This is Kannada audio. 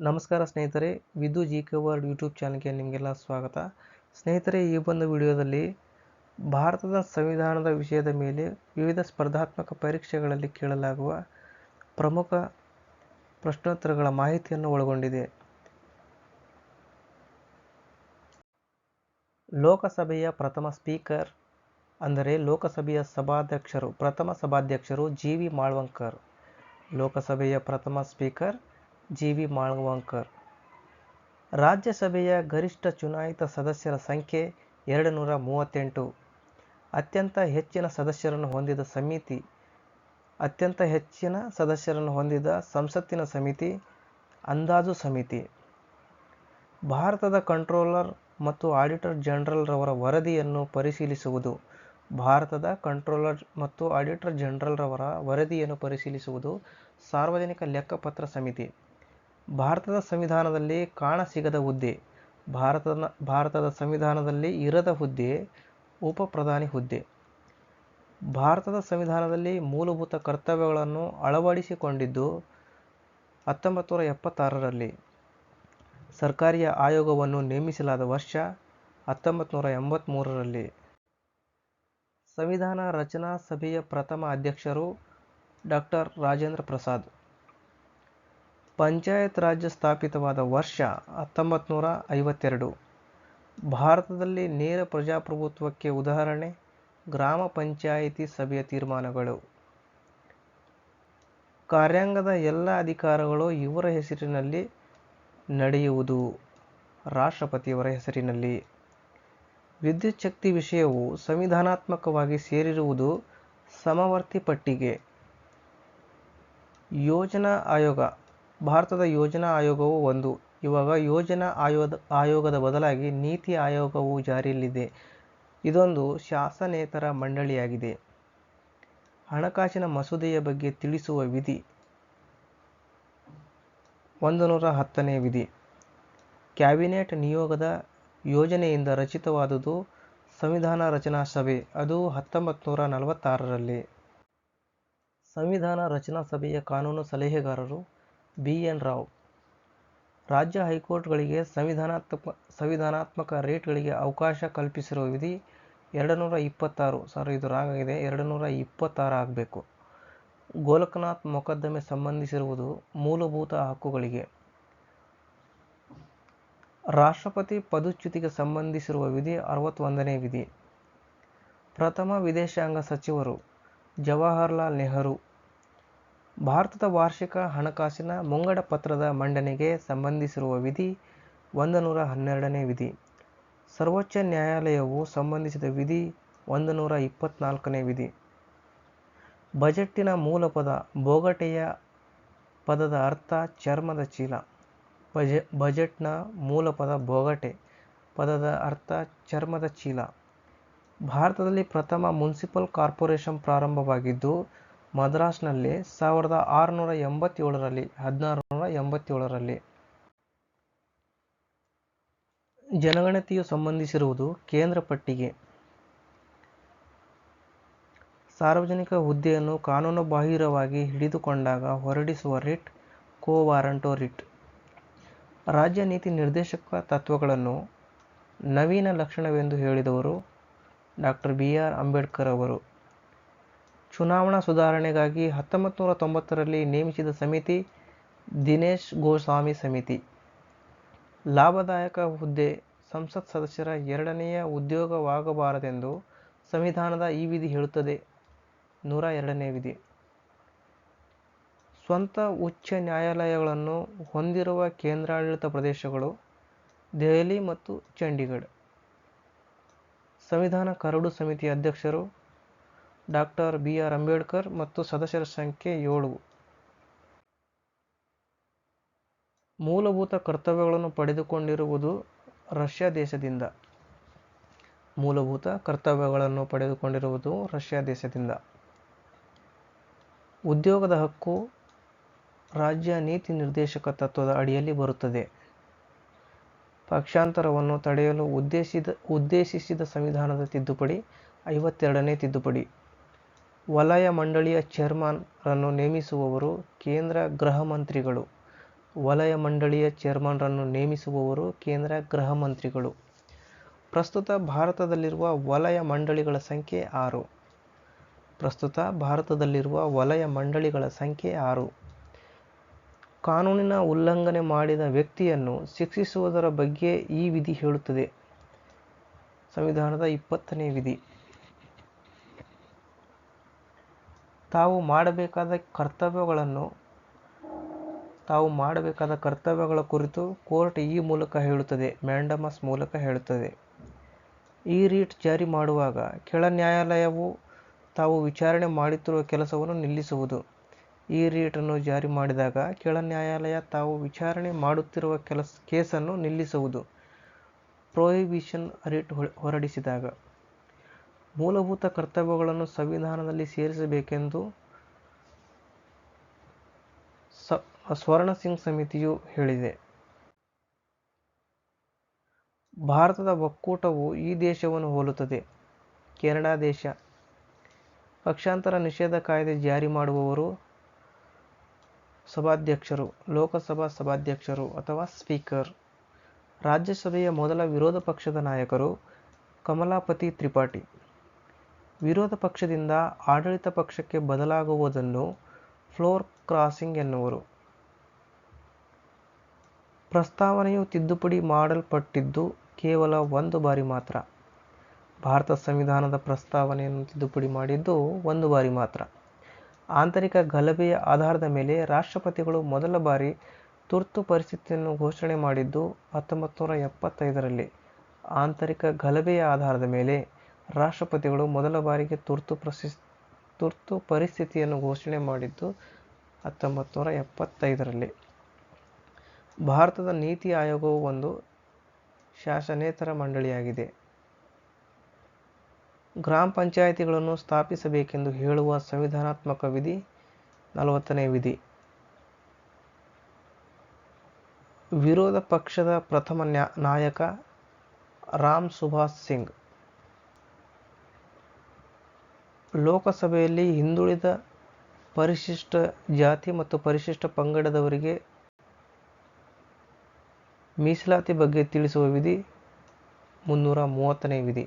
ನಮಸ್ಕಾರ ಸ್ನೇಹಿತರೆ, ವಿದು ಜಿಕೆ ವರ್ಲ್ಡ್ ಯೂಟ್ಯೂಬ್ ಚಾನಲ್ಗೆ ನಿಮಗೆಲ್ಲ ಸ್ವಾಗತ. ಸ್ನೇಹಿತರೆ, ಈ ಒಂದು ವಿಡಿಯೋದಲ್ಲಿ ಭಾರತದ ಸಂವಿಧಾನದ ವಿಷಯದ ಮೇಲೆ ವಿವಿಧ ಸ್ಪರ್ಧಾತ್ಮಕ ಪರೀಕ್ಷೆಗಳಲ್ಲಿ ಕೇಳಲಾಗುವ ಪ್ರಮುಖ ಪ್ರಶ್ನೋತ್ತರಗಳ ಮಾಹಿತಿಯನ್ನು ಒಳಗೊಂಡಿದೆ. ಲೋಕಸಭೆಯ ಪ್ರಥಮ ಸ್ಪೀಕರ್ ಅಂದರೆ ಲೋಕಸಭೆಯ ಸಭಾಧ್ಯಕ್ಷರು, ಪ್ರಥಮ ಸಭಾಧ್ಯಕ್ಷರು ಜಿ.ವಿ. ಮಾಳ್ವಂಕರ್. ಲೋಕಸಭೆಯ ಪ್ರಥಮ ಸ್ಪೀಕರ್ ಜಿ.ವಿ. ಮಾಳ್ವಂಕರ್. ರಾಜ್ಯಸಭೆಯ ಗರಿಷ್ಠ ಚುನಾಯಿತ ಸದಸ್ಯರ ಸಂಖ್ಯೆ 238. ಅತ್ಯಂತ ಹೆಚ್ಚಿನ ಸದಸ್ಯರನ್ನು ಹೊಂದಿದ ಸಮಿತಿ, ಅತ್ಯಂತ ಹೆಚ್ಚಿನ ಸದಸ್ಯರನ್ನು ಹೊಂದಿದ ಸಂಸತ್ತಿನ ಸಮಿತಿ ಅಂದಾಜು ಸಮಿತಿ. ಭಾರತದ ಕಂಟ್ರೋಲರ್ ಮತ್ತು ಆಡಿಟರ್ ಜನರಲ್ ರವರ ವರದಿಯನ್ನು ಪರಿಶೀಲಿಸುವುದು. ಭಾರತದ ಕಂಟ್ರೋಲರ್ ಮತ್ತು ಆಡಿಟರ್ ಜನರಲ್ ರವರ ವರದಿಯನ್ನು ಪರಿಶೀಲಿಸುವುದು ಸಾರ್ವಜನಿಕ ಲೆಕ್ಕಪತ್ರ ಸಮಿತಿ. ಭಾರತದ ಸಂವಿಧಾನದಲ್ಲಿ ಕಾಣಸಿಗದ ಹುದ್ದೆ. ಭಾರತದ ಸಂವಿಧಾನದಲ್ಲಿ ಇರದ ಹುದ್ದೆ ಉಪ ಪ್ರಧಾನಿ ಹುದ್ದೆ. ಭಾರತದ ಸಂವಿಧಾನದಲ್ಲಿ ಮೂಲಭೂತ ಕರ್ತವ್ಯಗಳನ್ನು ಅಳವಡಿಸಿಕೊಂಡಿದ್ದು 1976ರಲ್ಲಿ. ಸರ್ಕಾರಿ ಆಯೋಗವನ್ನು ನೇಮಿಸಲಾದ ವರ್ಷ 1983ರಲ್ಲಿ. ಸಂವಿಧಾನ ರಚನಾ ಸಭೆಯ ಪ್ರಥಮ ಅಧ್ಯಕ್ಷರು ಡಾ. ರಾಜೇಂದ್ರ ಪ್ರಸಾದ್. ಪಂಚಾಯತ್ ರಾಜ್ ಸ್ಥಾಪಿತವಾದ ವರ್ಷ 1952. ಭಾರತದಲ್ಲಿ ನೇರ ಪ್ರಜಾಪ್ರಭುತ್ವಕ್ಕೆ ಉದಾಹರಣೆ ಗ್ರಾಮ ಪಂಚಾಯಿತಿ ಸಭೆಯ ತೀರ್ಮಾನಗಳು. ಕಾರ್ಯಾಂಗದ ಎಲ್ಲ ಅಧಿಕಾರಗಳು ಇವರ ಹೆಸರಿನಲ್ಲಿ ನಡೆಯುವುದು, ರಾಷ್ಟ್ರಪತಿಯವರ ಹೆಸರಿನಲ್ಲಿ. ವಿದ್ಯುತ್ ಶಕ್ತಿ ವಿಷಯವು ಸಂವಿಧಾನಾತ್ಮಕವಾಗಿ ಸೇರಿರುವುದು ಸಮವರ್ತಿ ಪಟ್ಟಿಗೆ. ಯೋಜನಾ ಆಯೋಗ. ಭಾರತದ ಯೋಜನಾ ಆಯೋಗವು ಒಂದು. ಇವಾಗ ಯೋಜನಾ ಆಯೋಗದ ಬದಲಾಗಿ ನೀತಿ ಆಯೋಗವು ಜಾರಿಯಲ್ಲಿದೆ. ಇದೊಂದು ಶಾಸನೇತರ ಮಂಡಳಿಯಾಗಿದೆ. ಹಣಕಾಸಿನ ಮಸೂದೆಯ ಬಗ್ಗೆ ತಿಳಿಸುವ ವಿಧಿ 110ನೇ ವಿಧಿ. ಕ್ಯಾಬಿನೆಟ್ ನಿಯೋಗದ ಯೋಜನೆಯಿಂದ ರಚಿತವಾದುದು ಸಂವಿಧಾನ ರಚನಾ ಸಭೆ, ಅದು 1946ರಲ್ಲಿ. ಸಂವಿಧಾನ ರಚನಾ ಸಭೆಯ ಕಾನೂನು ಸಲಹೆಗಾರರು ಬಿ. ಎನ್. ರಾವ್. ರಾಜ್ಯ ಹೈಕೋರ್ಟ್ಗಳಿಗೆ ಸಂವಿಧಾನಾತ್ಮಕ ರೇಟ್ಗಳಿಗೆ ಅವಕಾಶ ಕಲ್ಪಿಸಿರುವ ವಿಧಿ 226. ಇದು ರಾಂಗ್ ಆಗಿದೆ, 226 ಆಗಬೇಕು. ಗೋಲಕ್ನಾಥ್ ಮೊಕದ್ದಮೆ ಸಂಬಂಧಿಸಿರುವುದು ಮೂಲಭೂತ ಹಕ್ಕುಗಳಿಗೆ. ರಾಷ್ಟ್ರಪತಿ ಪದಚ್ಯುತಿಗೆ ಸಂಬಂಧಿಸಿರುವ ವಿಧಿ 61ನೇ ವಿಧಿ. ಪ್ರಥಮ ವಿದೇಶಾಂಗ ಸಚಿವರು ಜವಾಹರಲಾಲ್ ನೆಹರು. ಭಾರತದ ವಾರ್ಷಿಕ ಹಣಕಾಸಿನ ಮುಂಗಡ ಪತ್ರದ ಮಂಡನೆಗೆ ಸಂಬಂಧಿಸಿರುವ ವಿಧಿ 112ನೇ ವಿಧಿ. ಸರ್ವೋಚ್ಚ ನ್ಯಾಯಾಲಯವು ಸಂಬಂಧಿಸಿದ ವಿಧಿ 124ನೇ ವಿಧಿ. ಬಜೆಟ್ಟಿನ ಮೂಲಪದ ಬೋಗಟೆಯ ಪದದ ಅರ್ಥ ಚರ್ಮದ ಚೀಲ. ಬಜೆಟ್ನ ಮೂಲಪದ ಬೋಗಟೆ, ಪದದ ಅರ್ಥ ಚರ್ಮದ ಚೀಲ. ಭಾರತದಲ್ಲಿ ಪ್ರಥಮ ಮುನ್ಸಿಪಲ್ ಕಾರ್ಪೊರೇಷನ್ ಪ್ರಾರಂಭವಾಗಿದ್ದು ಮದ್ರಾಸ್ನಲ್ಲಿ 1687ರಲ್ಲಿ. ಜನಗಣತಿಯು ಸಂಬಂಧಿಸಿರುವುದು ಕೇಂದ್ರ ಪಟ್ಟಿಗೆ. ಸಾರ್ವಜನಿಕ ಹುದ್ದೆಯನ್ನು ಕಾನೂನುಬಾಹಿರವಾಗಿ ಹಿಡಿದುಕೊಂಡಾಗ ಹೊರಡಿಸುವ ರಿಟ್ ಕೋ ವಾರಂಟೋ ರಿಟ್. ರಾಜ್ಯ ನೀತಿ ನಿರ್ದೇಶಕ ತತ್ವಗಳನ್ನು ನವೀನ ಲಕ್ಷಣವೆಂದು ಹೇಳಿದವರು ಡಾ. ಬಿ. ಆರ್. ಅಂಬೇಡ್ಕರ್ ಅವರು. ಚುನಾವಣಾ ಸುಧಾರಣೆಗಾಗಿ 1990ರಲ್ಲಿ ನೇಮಿಸಿದ ಸಮಿತಿ ದಿನೇಶ್ ಗೋಸ್ವಾಮಿ ಸಮಿತಿ. ಲಾಭದಾಯಕ ಹುದ್ದೆ ಸಂಸತ್ ಸದಸ್ಯರ ಎರಡನೆಯ ಉದ್ಯೋಗವಾಗಬಾರದೆಂದು ಸಂವಿಧಾನದ ಈ ವಿಧಿ ಹೇಳುತ್ತದೆ. 102ನೇ ವಿಧಿ. ಸ್ವಂತ ಉಚ್ಚ ನ್ಯಾಯಾಲಯಗಳನ್ನು ಹೊಂದಿರುವ ಕೇಂದ್ರಾಡಳಿತ ಪ್ರದೇಶಗಳು ದೆಹಲಿ ಮತ್ತು ಚಂಡೀಗಢ. ಸಂವಿಧಾನ ಕರಡು ಸಮಿತಿಯ ಅಧ್ಯಕ್ಷರು ಡಾ. ಬಿ. ಆರ್. ಅಂಬೇಡ್ಕರ್ ಮತ್ತು ಸದಸ್ಯರ ಸಂಖ್ಯೆ 7. ಮೂಲಭೂತ ಕರ್ತವ್ಯಗಳನ್ನು ಪಡೆದುಕೊಂಡಿರುವುದು ರಷ್ಯಾ ದೇಶದಿಂದ. ಮೂಲಭೂತ ಕರ್ತವ್ಯಗಳನ್ನು ಪಡೆದುಕೊಂಡಿರುವುದು ರಷ್ಯಾ ದೇಶದಿಂದ. ಉದ್ಯೋಗದ ಹಕ್ಕು ರಾಜ್ಯ ನೀತಿ ನಿರ್ದೇಶಕ ತತ್ವದ ಅಡಿಯಲ್ಲಿ ಬರುತ್ತದೆ. ಪಕ್ಷಾಂತರವನ್ನು ತಡೆಯಲು ಉದ್ದೇಶಿಸಿದ ಸಂವಿಧಾನದ ತಿದ್ದುಪಡಿ 52ನೇ ತಿದ್ದುಪಡಿ. ವಲಯ ಮಂಡಳಿಯ ಚೇರ್ಮನ್ ರನ್ನು ನೇಮಿಸುವವರು ಕೇಂದ್ರ ಗೃಹ ಮಂತ್ರಿಗಳು. ವಲಯ ಮಂಡಳಿಯ ಚೇರ್ಮನ್ರನ್ನು ನೇಮಿಸುವವರು ಕೇಂದ್ರ ಗೃಹ ಮಂತ್ರಿಗಳು. ಪ್ರಸ್ತುತ ಭಾರತದಲ್ಲಿರುವ ವಲಯ ಮಂಡಳಿಗಳ ಸಂಖ್ಯೆ 6. ಕಾನೂನಿನ ಉಲ್ಲಂಘನೆ ಮಾಡಿದ ವ್ಯಕ್ತಿಯನ್ನು ಶಿಕ್ಷಿಸುವುದರ ಬಗ್ಗೆ ಈ ವಿಧಿ ಹೇಳುತ್ತದೆ. ಸಂವಿಧಾನದ 20ನೇ ವಿಧಿ. ತಾವು ಮಾಡಬೇಕಾದ ಕರ್ತವ್ಯಗಳ ಕುರಿತು ಕೋರ್ಟ್ ಈ ಮೂಲಕ ಹೇಳುತ್ತದೆ, ಮ್ಯಾಂಡಮಸ್ ಮೂಲಕ ಹೇಳುತ್ತದೆ. ಈ ರೀಟ್ ಜಾರಿ ಮಾಡುವಾಗ ಕೆಳ ನ್ಯಾಯಾಲಯವು ತಾವು ವಿಚಾರಣೆ ಮಾಡುತ್ತಿರುವ ಕೆಲಸವನ್ನು ನಿಲ್ಲಿಸುವುದು. ಈ ರೀಟನ್ನು ಜಾರಿ ಮಾಡಿದಾಗ ಕೆಳ ನ್ಯಾಯಾಲಯ ತಾವು ವಿಚಾರಣೆ ಮಾಡುತ್ತಿರುವ ಕೇಸನ್ನು ನಿಲ್ಲಿಸುವುದು. ಪ್ರೊಹಿಬಿಷನ್ ರೀಟ್ ಹೊರಡಿಸಿದಾಗ ಮೂಲಭೂತ ಕರ್ತವ್ಯಗಳನ್ನು ಸಂವಿಧಾನದಲ್ಲಿ ಸೇರಿಸಬೇಕೆಂದು ಸ್ವರ್ಣ ಸಿಂಗ್ ಸಮಿತಿಯು ಹೇಳಿದೆ. ಭಾರತದ ಒಕ್ಕೂಟವು ಈ ದೇಶವನ್ನು ಹೋಲುತ್ತದೆ. ಕೆನಡಾ ದೇಶ. ಪಕ್ಷಾಂತರ ನಿಷೇಧ ಕಾಯ್ದೆ ಜಾರಿ ಮಾಡುವವರು ಸಭಾಧ್ಯಕ್ಷರು, ಲೋಕಸಭಾ ಸಭಾಧ್ಯಕ್ಷರು ಅಥವಾ ಸ್ಪೀಕರ್. ರಾಜ್ಯಸಭೆಯ ಮೊದಲ ವಿರೋಧ ಪಕ್ಷದ ನಾಯಕರು ಕಮಲಾಪತಿ ತ್ರಿಪಾಠಿ. ವಿರೋಧ ಪಕ್ಷದಿಂದ ಆಡಳಿತ ಪಕ್ಷಕ್ಕೆ ಬದಲಾಗುವುದನ್ನು ಫ್ಲೋರ್ ಕ್ರಾಸಿಂಗ್ ಎನ್ನುವರು. ಪ್ರಸ್ತಾವನೆಯು ತಿದ್ದುಪಡಿ ಮಾಡಲ್ಪಟ್ಟಿದ್ದು ಕೇವಲ 1 ಬಾರಿ ಮಾತ್ರ. ಭಾರತ ಸಂವಿಧಾನದ ಪ್ರಸ್ತಾವನೆಯನ್ನು ತಿದ್ದುಪಡಿ ಮಾಡಿದ್ದು 1 ಬಾರಿ ಮಾತ್ರ. ಆಂತರಿಕ ಗಲಭೆಯ ಆಧಾರದ ಮೇಲೆ ರಾಷ್ಟ್ರಪತಿಗಳು ಮೊದಲ ಬಾರಿ ತುರ್ತು ಪರಿಸ್ಥಿತಿಯನ್ನು ಘೋಷಣೆ ಮಾಡಿದ್ದು 1975ರಲ್ಲಿ. ಆಂತರಿಕ ಗಲಭೆಯ ಆಧಾರದ ಮೇಲೆ ರಾಷ್ಟ್ರಪತಿಗಳು ಮೊದಲ ಬಾರಿಗೆ ತುರ್ತು ಪರಿಸ್ಥಿತಿಯನ್ನು ಘೋಷಣೆ ಮಾಡಿದ್ದು 1975ರಲ್ಲಿ. ಭಾರತದ ನೀತಿ ಆಯೋಗವು ಒಂದು ಶಾಸನೇತರ ಮಂಡಳಿಯಾಗಿದೆ. ಗ್ರಾಮ ಪಂಚಾಯಿತಿಗಳನ್ನು ಸ್ಥಾಪಿಸಬೇಕೆಂದು ಹೇಳುವ ಸಂವಿಧಾನಾತ್ಮಕ ವಿಧಿ 40ನೇ ವಿಧಿ. ವಿರೋಧ ಪಕ್ಷದ ಪ್ರಥಮ ನಾಯಕ ರಾಮ್ ಸುಭಾಷ್ ಸಿಂಗ್. ಲೋಕಸಭೆಯಲ್ಲಿ ಹಿಂದುಳಿದ ಪರಿಶಿಷ್ಟ ಜಾತಿ ಮತ್ತು ಪರಿಶಿಷ್ಟ ಪಂಗಡದವರಿಗೆ ಮೀಸಲಾತಿ ಬಗ್ಗೆ ತಿಳಿಸುವ ವಿಧಿ 330ನೇ ವಿಧಿ.